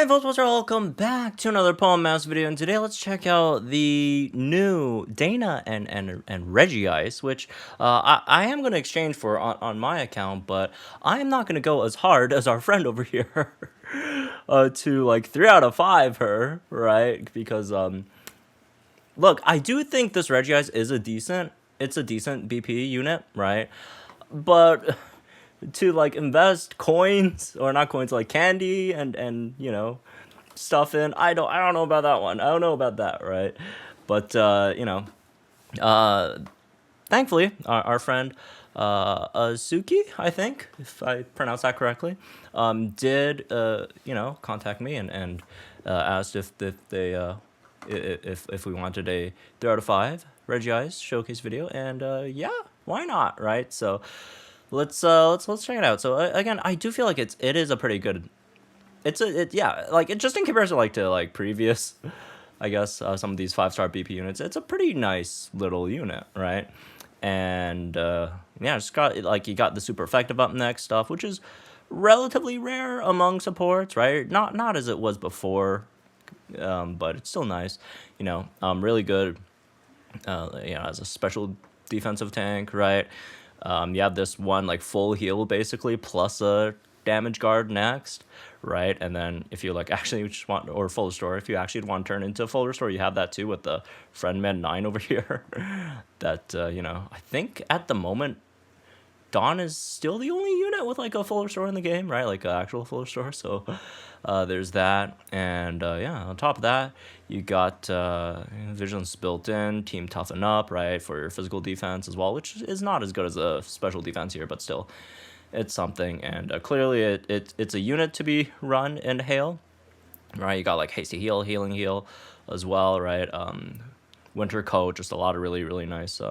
Hey folks, welcome back to another Poem Mass video, and today let's check out the new Dana and Regice, which I am going to exchange for on my account, but I am not going to go as hard as our friend over here to like 3 out of 5 her, right? Because look, I do think this Regice is a decent BP unit, right? But to like invest coins, or not coins, like candy and you know, stuff in, I don't know about that one. I don't know about that, right? But you know, thankfully our friend Azuki, I think, if I pronounce that correctly, did you know, contact me and asked if they if we wanted a 3 out of 5 Regice showcase video, and yeah, why not, right? So let's check it out. So again, I do feel like it is a pretty good. Yeah, like it, just in comparison to previous, I guess some of these 5-star BP units, it's a pretty nice little unit, right? And yeah, it's got like, you got the super effective up next stuff, which is relatively rare among supports, right? Not as it was before, but it's still nice, you know. Really good, you know, as a special defensive tank, right? You have this one like full heal basically, plus a damage guard next, right? And then if you like actually just want, or full restore, if you actually want to turn into full restore, you have that too with the Friendman 9 over here. That you know, I think at the moment Dawn is still the only unit with like a full restore in the game, right? Like an actual full restore. So there's that, and yeah, on top of that, you got vigilance built in, team toughen up, right, for your physical defense as well, which is not as good as a special defense here, but still, it's something. And clearly, it's a unit to be run in Hail, right? You got like hasty heal, healing heal, as well, right? Winter coat, just a lot of really nice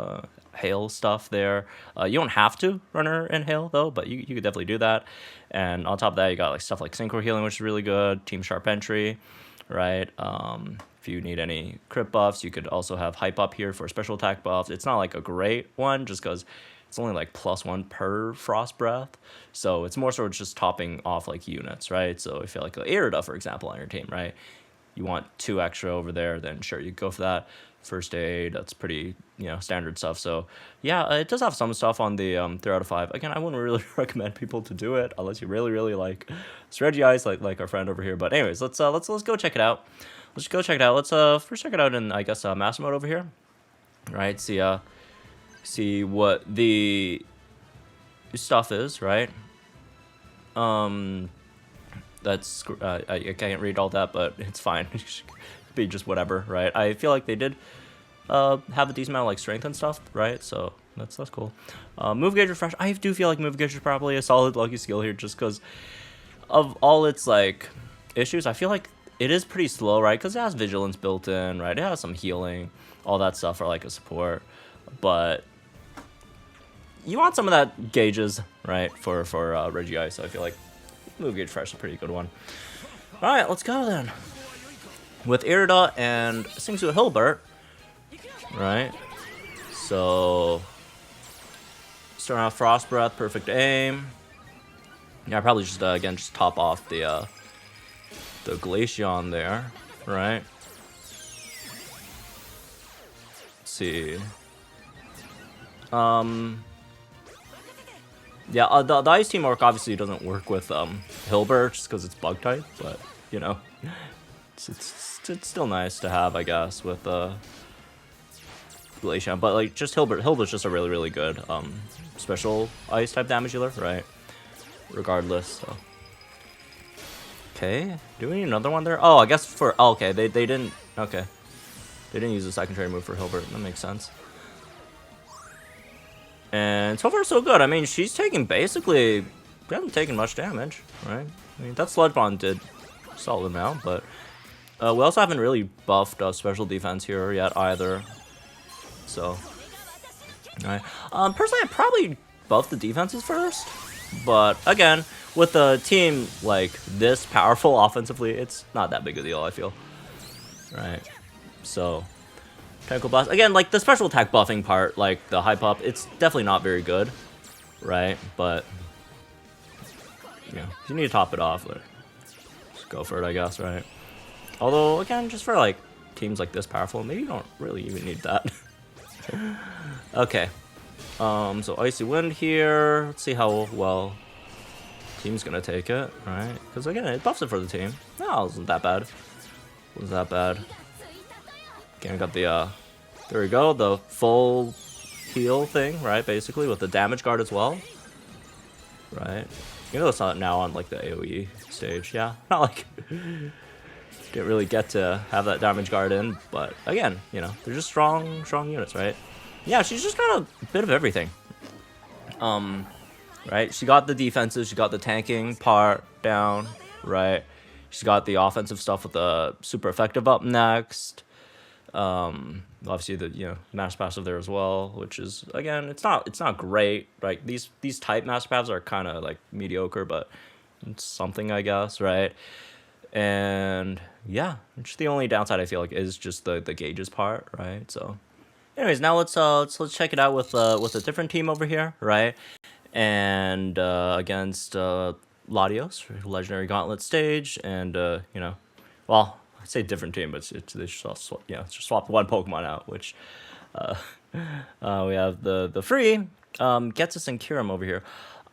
Hail stuff there. You don't have to run her in Hail though, but you could definitely do that. And on top of that, you got like stuff like synchro healing, which is really good. Team sharp entry, right? If you need any crit buffs, you could also have hype up here for special attack buffs. It's not like a great one, just because it's only like +1 per frost breath, so it's more sort of just topping off like units, right? So if you like Irida, for example, on your team, right, you want 2 extra over there, then sure, you go for that. First aid, that's pretty, you know, standard stuff. So yeah, it does have some stuff on the 3 out of 5. Again, I wouldn't really recommend people to do it unless you really like Regice, like our friend over here. But anyways, let's go check it out. Let's go check it out. Let's first check it out in, I guess, master mode over here, right? See what the stuff is, right? That's I can't read all that, but it's fine. Be just whatever, right? I feel like they did have a decent amount of like strength and stuff, right? So that's cool. Move gauge refresh. I do feel like move gauge is probably a solid lucky skill here, just because of all its like issues. I feel like it is pretty slow, right? Because it has vigilance built in, right? It has some healing, all that stuff for like a support, but you want some of that gauges, right? For Regice. So I feel like move gauge refresh is a pretty good one. All right, let's go then. With Irida and Singsu Hilbert, right? So starting off Frost Breath, perfect aim. Yeah, probably just again just top off the Glaceon there, right? Let's see. Yeah, the Ice Teamwork obviously doesn't work with Hilbert just because it's bug type, but you know, it's still nice to have, I guess, with Glaceon. But like, just Hilbert's just a really good special ice type damage dealer, right? Regardless. So. Okay, do we need another one there? Oh, I guess for okay, they didn't. Okay, they didn't use a secondary move for Hilbert. That makes sense. And so far so good. I mean, she's taking basically, she hasn't taken much damage, right? I mean, that Sludge Bomb did a solid amount, but we also haven't really buffed special defense here yet either. So, alright. Personally, I'd probably buff the defenses first, but again, with a team like this powerful offensively, it's not that big a deal, I feel. Right. So, Tentacle Blast. Again, like the special attack buffing part, like the hype up, it's definitely not very good, right? But, you know, you need to top it off. Just go for it, I guess, right? Although, again, just for like teams like this powerful, maybe you don't really even need that. Okay. So Icy Wind here. Let's see how well team's gonna take it, right? Because again, it buffs it for the team. No, it wasn't that bad. Wasn't that bad. Again, got the there we go, the full heal thing, right? Basically with the damage guard as well, right? You know, it's not now on like the AOE stage, yeah. Not like didn't really get to have that damage guard in, but again, you know, they're just strong units, right? Yeah, she's just got a bit of everything. Right? She got the defensive, she got the tanking part down, right? She's got the offensive stuff with the super effective up next. Obviously the, you know, master passive there as well, which is, again, it's not great. Like these type master passives are kind of like mediocre, but it's something, I guess, right? And yeah, just the only downside I feel like is just the gauges part, right? So anyways, now let's check it out with a different team over here, right? And against Latios, Legendary Gauntlet stage, and you know, well, I say different team, but they just swapped one Pokemon out, which we have the free Getsus and Kyurem over here.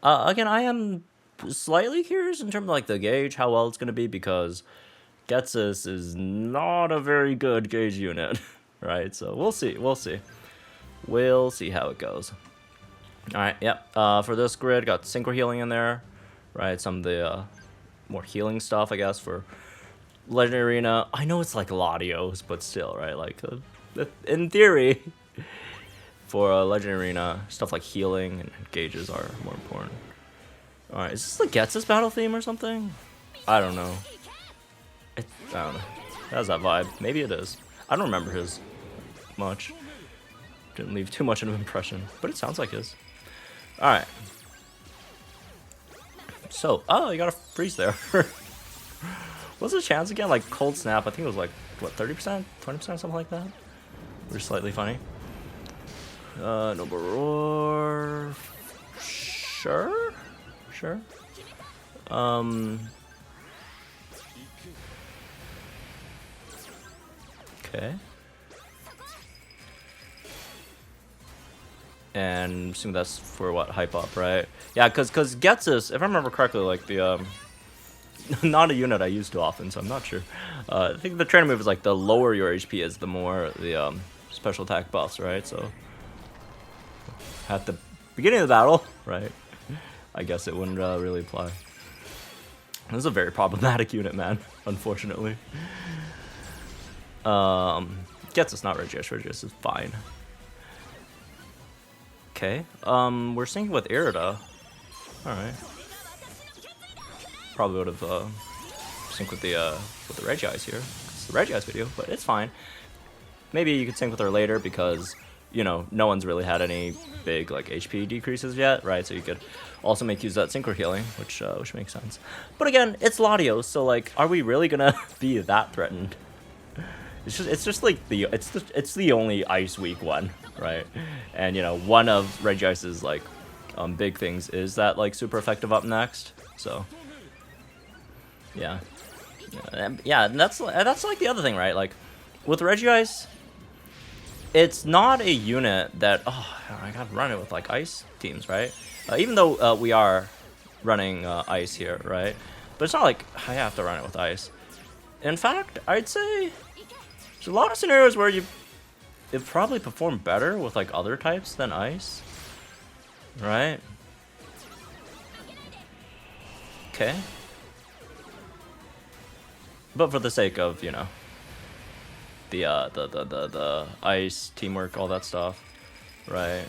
Again, I am slightly curious in terms of like the gauge, how well it's gonna be, because Getsus is not a very good gauge unit, right? So we'll see how it goes. All right, yep. For this grid, got Synchro Healing in there, right? Some of the more healing stuff, I guess, for Legendary Arena. I know it's like Latios, but still, right? Like, in theory, for Legendary Arena, stuff like healing and gauges are more important. All right, is this the Getsus battle theme or something? I don't know. I don't know. It has that vibe. Maybe it is. I don't remember his much. Didn't leave too much of an impression, but it sounds like his. All right. So, oh, you got a freeze there. What's the chance again? Like cold snap, I think it was like, what, 30%? 20%, something like that? Which is slightly funny. Noble Roar. Sure. Okay. And assume that's for what, hype up, right? Yeah, because Getsus, if I remember correctly, like the not a unit I use too often, so I'm not sure. I think the trainer move is like the lower your HP is, the more the special attack buffs, right? So at the beginning of the battle, right? I guess it wouldn't really apply. This is a very problematic unit, man. Unfortunately. Getsus, not Regice. Regice is fine. Okay. We're syncing with Irida. All right. Probably would have synced with the Regice here. It's the Regice video, but it's fine. Maybe you could sync with her later because, you know, no one's really had any big like HP decreases yet, right? So you could also make use of that Synchro Healing, which makes sense. But again, it's Latios, so like, are we really gonna be that threatened? It's just like it's the only Ice Weak one, right? And you know, one of Regice's like big things is that like super effective up next. So yeah, and that's like the other thing, right? Like with Regice, it's not a unit that, oh, I gotta run it with like ice teams, right? Even though we are running ice here, right? But it's not like I have to run it with ice. In fact, I'd say there's a lot of scenarios where it probably perform better with like other types than ice, right? Okay. But for the sake of, you know, the ice teamwork, all that stuff, right?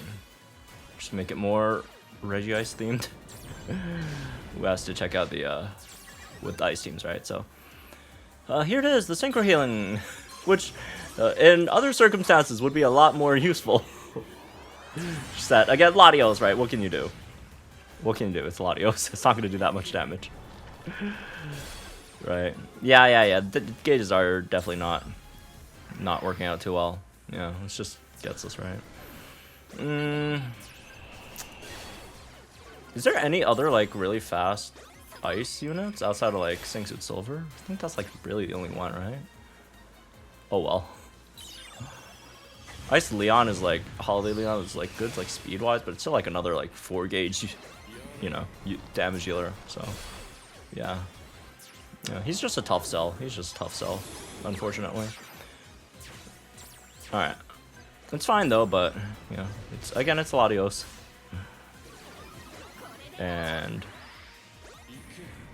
Just make it more Regice themed. Who has to check out the with the ice teams, right? So here it is, the Synchro Healing, which in other circumstances would be a lot more useful. Just that, again, Latios, right? What can you do? What can you do? It's Latios. It's not going to do that much damage. Right? Yeah. The gauges are definitely not working out too well. Yeah, it just gets us right. Is there any other like really fast ice units outside of like Sing Suit Silver. I think that's like really the only one, right? Oh well. Ice Leon is like, Holiday Leon is like good like speed wise, but it's still like another like 4 gauge, you know, damage dealer. So yeah. Yeah, he's just a tough sell. He's just a tough sell, unfortunately. Alright. It's fine though, but you know, it's Latios. And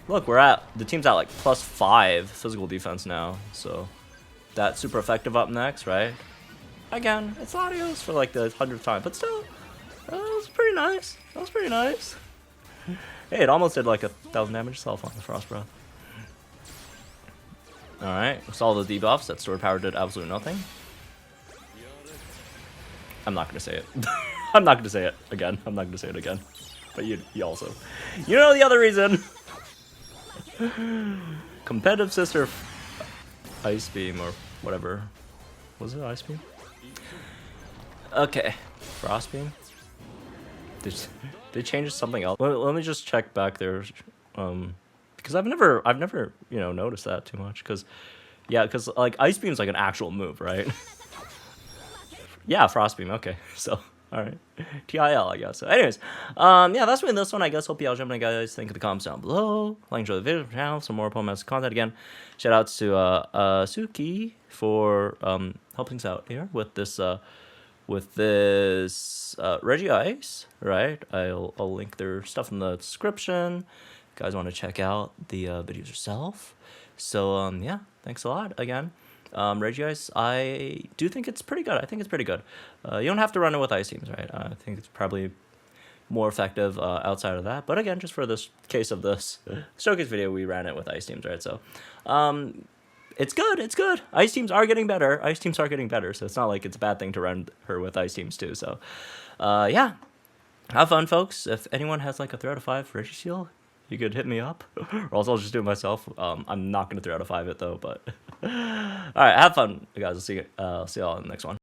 look, the team's at like +5 physical defense now, so that's super effective up next, right? Again, it's Latios for like the 100th time, but still, that was pretty nice. That was pretty nice. Hey, it almost did like 1,000 damage itself on the Frost Breath. Alright, with all the debuffs, that sword power did absolutely nothing. I'm not gonna say it. I'm not gonna say it again. I'm not gonna say it again. But you also, you know the other reason. Competitive sister, Ice Beam or whatever. Was it Ice Beam? Okay, Frost Beam. They changed something else. Let me just check back there, because I've never you know noticed that too much. Because like Ice Beam is like an actual move, right? Yeah, Frost Beam. Okay, so. Alright. TIL, I guess. So anyways, yeah, that's been this one, I guess. Hope y'all jumping in, guys. Think in the comments down below. Like, enjoy the video, channel, some more Pokemon content again. Shout outs to Suki for helping us out here with this Regice, right? I'll link their stuff in the description. If you guys want to check out the videos yourself. So yeah, thanks a lot again. Regice, I do think it's pretty good. I think it's pretty good. You don't have to run it with ice teams, right? I think it's probably more effective outside of that. But again, just for this case of this showcase video, we ran it with ice teams, right? So it's good. It's good. Ice teams are getting better. Ice teams are getting better. So it's not like it's a bad thing to run her with ice teams too. So yeah, have fun, folks. If anyone has like a 3 out of 5 Regice, you could hit me up, or else I'll just do it myself. I'm not gonna 3 out of 5 it though, but all right, have fun, guys. I'll see y'all in the next one.